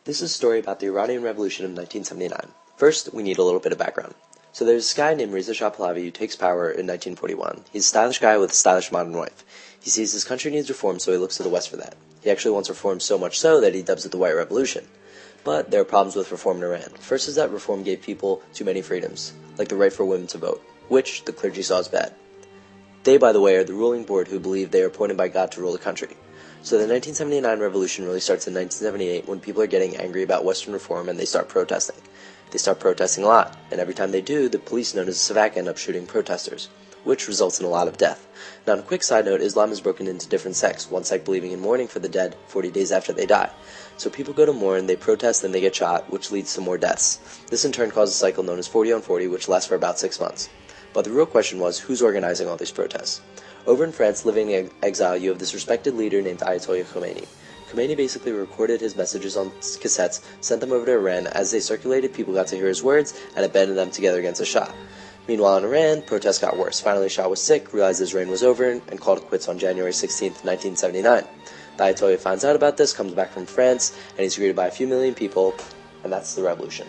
This is a story about the Iranian Revolution of 1979. First, we need a little bit of background. So there's this guy named Reza Shah Pahlavi who takes power in 1941. He's a stylish guy with a stylish modern wife. He sees his country needs reform, so he looks to the West for that. He actually wants reform so much so that he dubs it the White Revolution. But there are problems with reform in Iran. First is that reform gave people too many freedoms, like the right for women to vote, which the clergy saw as bad. They, by the way, are the ruling board who believe they are appointed by God to rule the country. So the 1979 revolution really starts in 1978 when people are getting angry about Western reform and they start protesting. They start protesting a lot, and every time they do, the police known as the Savak end up shooting protesters, which results in a lot of death. Now, on a quick side note, Islam is broken into different sects, one sect believing in mourning for the dead 40 days after they die. So people go to mourn, they protest, then they get shot, which leads to more deaths. This in turn causes a cycle known as 40 on 40, which lasts for about 6 months. But the real question was, who's organizing all these protests? Over in France, living in exile, you have this respected leader named Ayatollah Khomeini. Khomeini basically recorded his messages on cassettes, sent them over to Iran. As they circulated, people got to hear his words, and it banded them together against the Shah. Meanwhile in Iran, protests got worse. Finally, Shah was sick, realized his reign was over, and called it quits on January 16, 1979. The Ayatollah finds out about this, comes back from France, and he's greeted by a few million people, and that's the revolution.